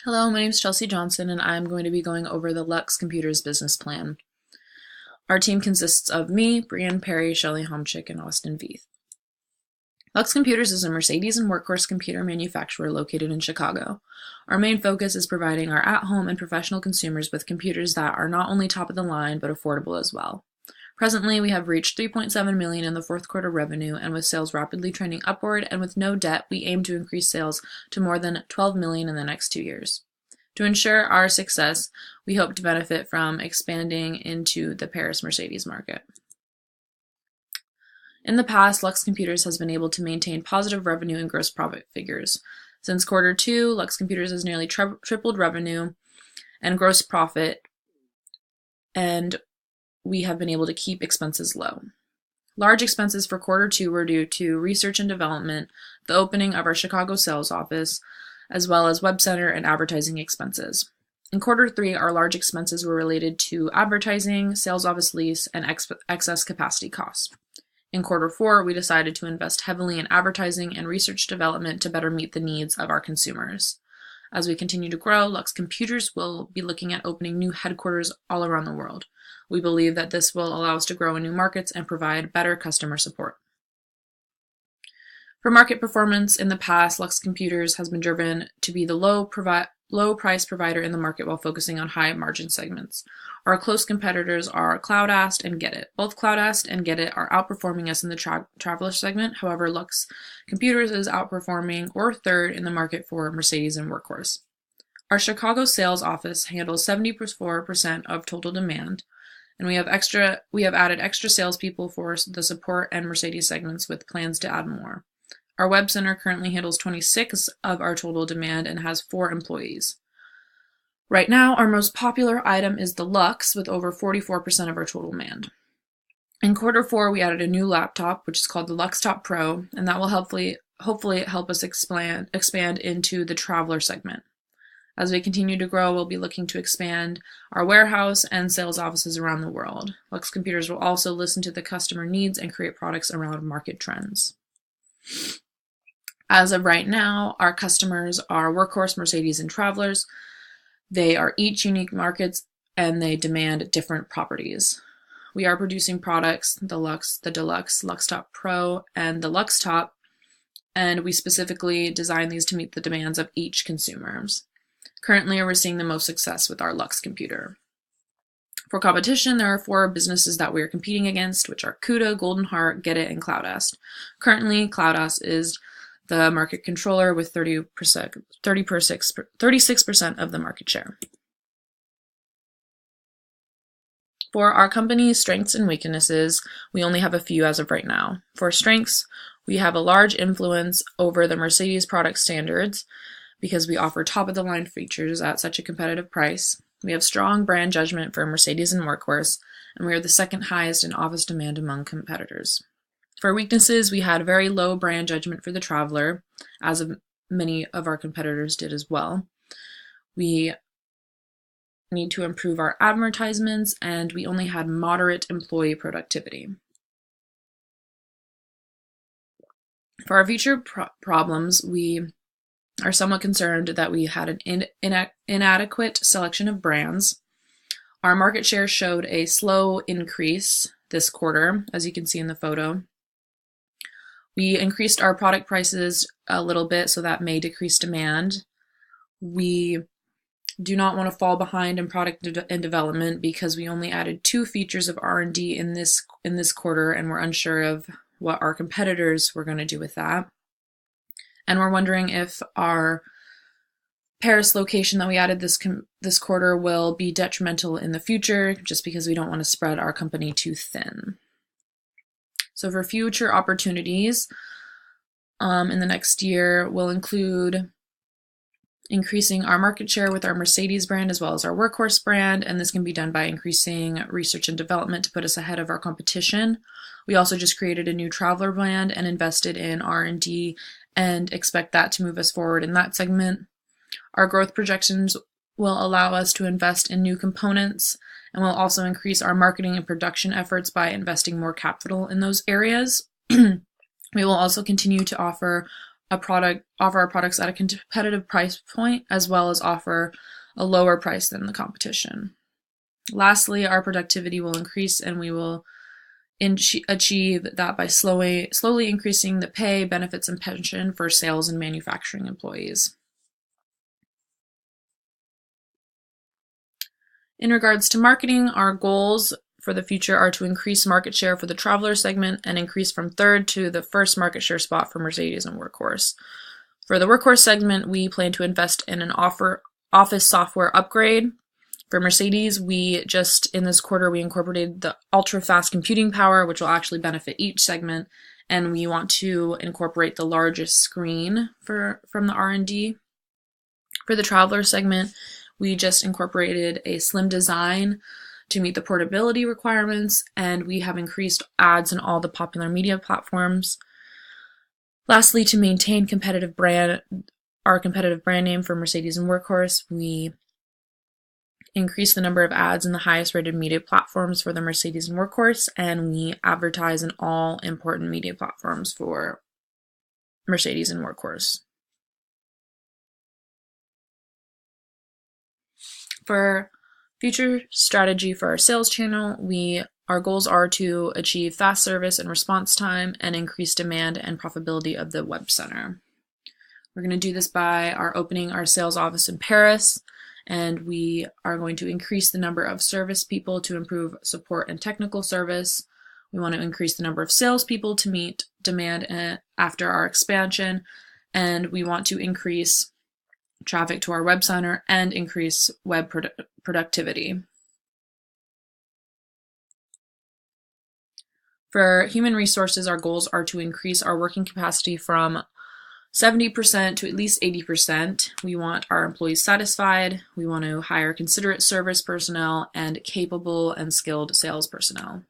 Hello, my name is Chelsea Johnson, and I'm going to be going over the LUXE Computers business plan. Our team consists of me, Brian Perry, Shelley Homchick, and Austin Veith. LUXE Computers is a Mercedes and workhorse computer manufacturer located in Chicago. Our main focus is providing our at-home and professional consumers with computers that are not only top of the line, but affordable as well. Presently, we have reached $3.7 million in the fourth quarter revenue, and with sales rapidly trending upward and with no debt, we aim to increase sales to more than $12 million in the next 2 years. To ensure our success, we hope to benefit from expanding into the Paris Mercedes market. In the past, LUXE Computers has been able to maintain positive revenue and gross profit figures. Since quarter two, LUXE Computers has nearly tripled revenue and gross profit, and we have been able to keep expenses low. Large expenses for quarter two were due to research and development, the opening of our Chicago sales office, as well as web center and advertising expenses. In quarter three, our large expenses were related to advertising, sales office lease, and excess capacity costs. In quarter four, we decided to invest heavily in advertising and research development to better meet the needs of our consumers. As we continue to grow, LUXE Computers will be looking at opening new headquarters all around the world. We believe that this will allow us to grow in new markets and provide better customer support. For market performance, in the past, LUXE Computers has been driven to be the low price provider in the market while focusing on high margin segments. Our close competitors are CloudAst and GetIt. Both CloudAst and GetIt are outperforming us in the traveler segment. However, LUXE Computers is outperforming or third in the market for Mercedes and workhorse. Our Chicago sales office handles 74% of total demand, and we have added extra salespeople for the support and Mercedes segments with plans to add more. Our web center currently handles 26 of our total demand and has 4 employees. Right now, our most popular item is the LUXE with over 44% of our total demand. In quarter four, we added a new laptop, which is called the LuxeTop Pro, and that will hopefully help us expand into the traveler segment. As we continue to grow, we'll be looking to expand our warehouse and sales offices around the world. LUXE Computers will also listen to the customer needs and create products around market trends. As of right now, our customers are workhorse, Mercedes, and travelers. They are each unique markets and they demand different properties. We are producing products, the LUXE, the Deluxe, LuxeTop Pro, and the LuxeTop, and we specifically design these to meet the demands of each consumer. Currently, we're seeing the most success with our LUXE computer. For competition, there are 4 businesses that we are competing against, which are CUDA, Golden Heart, GetIt, and CloudAst. Currently, CloudAst is the market controller with 36% of the market share. For our company's strengths and weaknesses, we only have a few as of right now. For strengths, we have a large influence over the Mercedes product standards because we offer top-of-the-line features at such a competitive price. We have strong brand judgment for Mercedes and workhorse, and we are the second highest in office demand among competitors. For weaknesses, we had very low brand judgment for the traveler, as many of our competitors did as well. We need to improve our advertisements, and we only had moderate employee productivity. For our future problems, we are somewhat concerned that we had an inadequate selection of brands. Our market share showed a slow increase this quarter, as you can see in the photo. We increased our product prices a little bit, so that may decrease demand. We do not want to fall behind in product and development because we only added 2 features of R&D in this quarter, and we're unsure of what our competitors were going to do with that. And we're wondering if our Paris location that we added this quarter will be detrimental in the future, just because we don't want to spread our company too thin. So for future opportunities in the next year, we'll include increasing our market share with our Mercedes brand as well as our workhorse brand, and this can be done by increasing research and development to put us ahead of our competition. We also just created a new traveler brand and invested in R&D and expect that to move us forward in that segment. Our growth projections will allow us to invest in new components, and we'll also increase our marketing and production efforts by investing more capital in those areas. We will also continue to offer offer our products at a competitive price point, as well as offer a lower price than the competition. Lastly, our productivity will increase, and we will achieve that by slowly increasing the pay, benefits, and pension for sales and manufacturing employees. In regards to marketing, our goals for the future are to increase market share for the traveler segment and increase from third to the first market share spot for Mercedes and Workhorse. For the Workhorse segment, we plan to invest in an office software upgrade. For Mercedes, in this quarter, we incorporated the ultra-fast computing power, which will actually benefit each segment, and we want to incorporate the largest screen from the R&D. For the traveler segment, we just incorporated a slim design to meet the portability requirements, and we have increased ads in all the popular media platforms. Lastly, to maintain our competitive brand name for Mercedes and Workhorse, we increase the number of ads in the highest rated media platforms for the Mercedes and Workhorse, and we advertise in all important media platforms for Mercedes and Workhorse. For future strategy for our sales channel, our goals are to achieve fast service and response time and increase demand and profitability of the web center. We're going to do this by opening our sales office in Paris, and we are going to increase the number of service people to improve support and technical service. We want to increase the number of salespeople to meet demand after our expansion, and we want to increase traffic to our web center and increase web productivity. For human resources, our goals are to increase our working capacity from 70% to at least 80%. We want our employees satisfied. We want to hire considerate service personnel and capable and skilled sales personnel.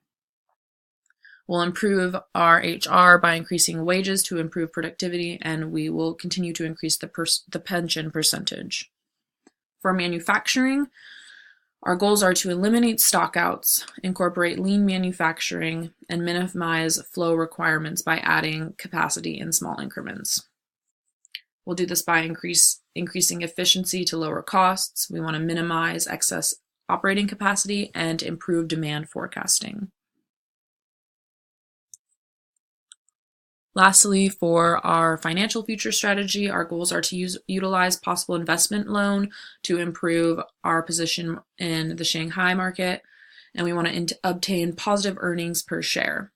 We'll improve our HR by increasing wages to improve productivity, and we will continue to increase the pension percentage. For manufacturing, our goals are to eliminate stockouts, incorporate lean manufacturing, and minimize flow requirements by adding capacity in small increments. We'll do this by increasing efficiency to lower costs. We want to minimize excess operating capacity and improve demand forecasting. Lastly, for our financial future strategy, our goals are to utilize possible investment loan to improve our position in the Shanghai market, and we want to obtain positive earnings per share.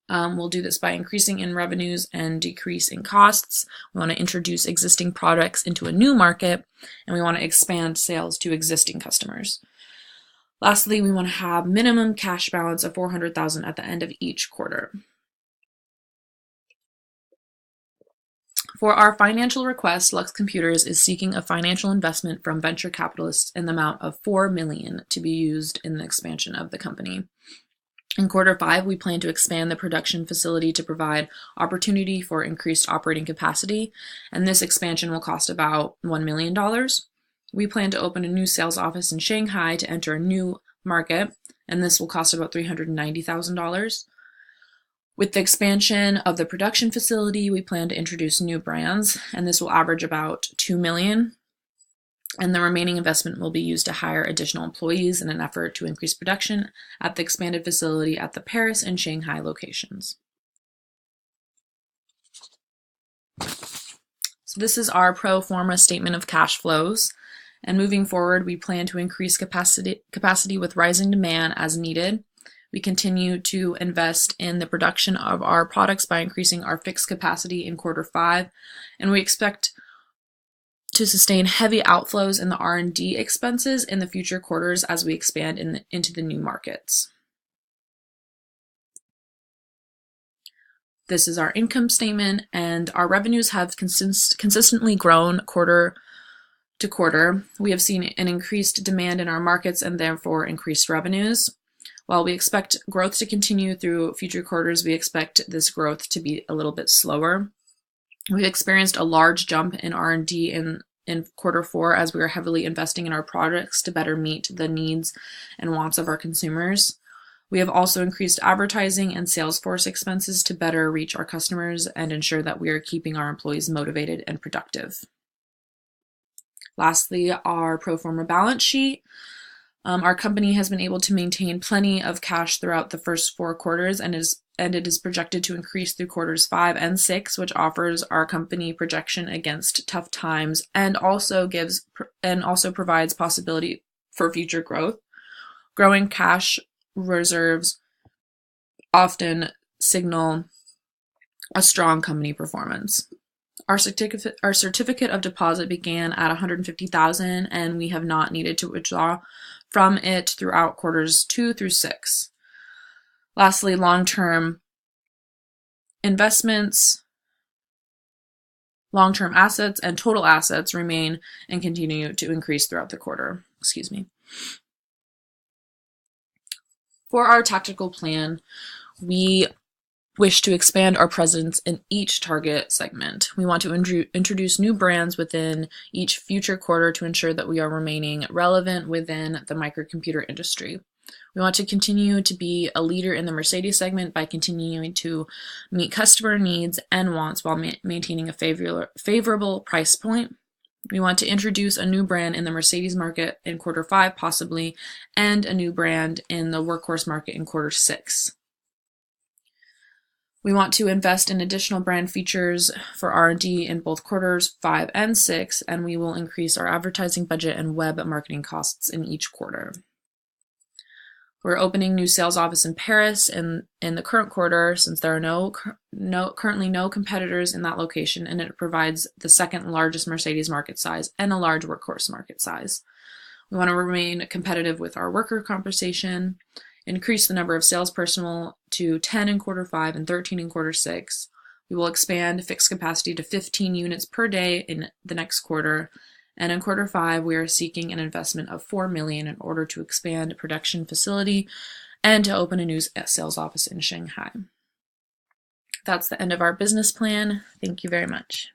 We'll do this by increasing in revenues and decreasing costs. We want to introduce existing products into a new market, and we want to expand sales to existing customers. Lastly, we want to have minimum cash balance of $400,000 at the end of each quarter. For our financial request, Lux Computers is seeking a financial investment from venture capitalists in the amount of $4 million to be used in the expansion of the company. In quarter 5, we plan to expand the production facility to provide opportunity for increased operating capacity, and this expansion will cost about $1 million. We plan to open a new sales office in Shanghai to enter a new market, and this will cost about $390,000. With the expansion of the production facility, we plan to introduce new brands, and this will average about $2 million. And the remaining investment will be used to hire additional employees in an effort to increase production at the expanded facility at the Paris and Shanghai locations. So this is our pro forma statement of cash flows. And moving forward, we plan to increase capacity with rising demand as needed. We continue to invest in the production of our products by increasing our fixed capacity in quarter 5, and we expect to sustain heavy outflows in the R&D expenses in the future quarters as we expand into the new markets. This is our income statement, and our revenues have consistently grown quarter to quarter. We have seen an increased demand in our markets and therefore increased revenues. While we expect growth to continue through future quarters, we expect this growth to be a little bit slower. We've experienced a large jump in R&D in quarter 4 as we are heavily investing in our products to better meet the needs and wants of our consumers. We have also increased advertising and sales force expenses to better reach our customers and ensure that we are keeping our employees motivated and productive. Lastly, our pro forma balance sheet. Our company has been able to maintain plenty of cash throughout the first 4 quarters and it is projected to increase through quarters 5 and 6, which offers our company projection against tough times and also provides possibility for future growth. Growing cash reserves often signal a strong company performance. Our certificate of deposit began at $150,000 and we have not needed to withdraw from it throughout quarters 2 through 6. Lastly, long-term investments, long-term assets, and total assets remain and continue to increase throughout the quarter. For our tactical plan, we wish to expand our presence in each target segment. We want to introduce new brands within each future quarter to ensure that we are remaining relevant within the microcomputer industry. We want to continue to be a leader in the Mercedes segment by continuing to meet customer needs and wants while maintaining a favorable price point. We want to introduce a new brand in the Mercedes market in quarter 5 possibly, and a new brand in the workhorse market in quarter 6. We want to invest in additional brand features for R&D in both quarters 5 and 6, and we will increase our advertising budget and web marketing costs in each quarter. We're opening new sales office in Paris in the current quarter since there are currently no competitors in that location, and it provides the second largest Mercedes market size and a large workhorse market size. We want to remain competitive with our worker compensation, increase the number of sales personnel to 10 in quarter 5 and 13 in quarter 6. We will expand fixed capacity to 15 units per day in the next quarter. And in quarter 5, we are seeking an investment of $4 million in order to expand a production facility and to open a new sales office in Shanghai. That's the end of our business plan. Thank you very much.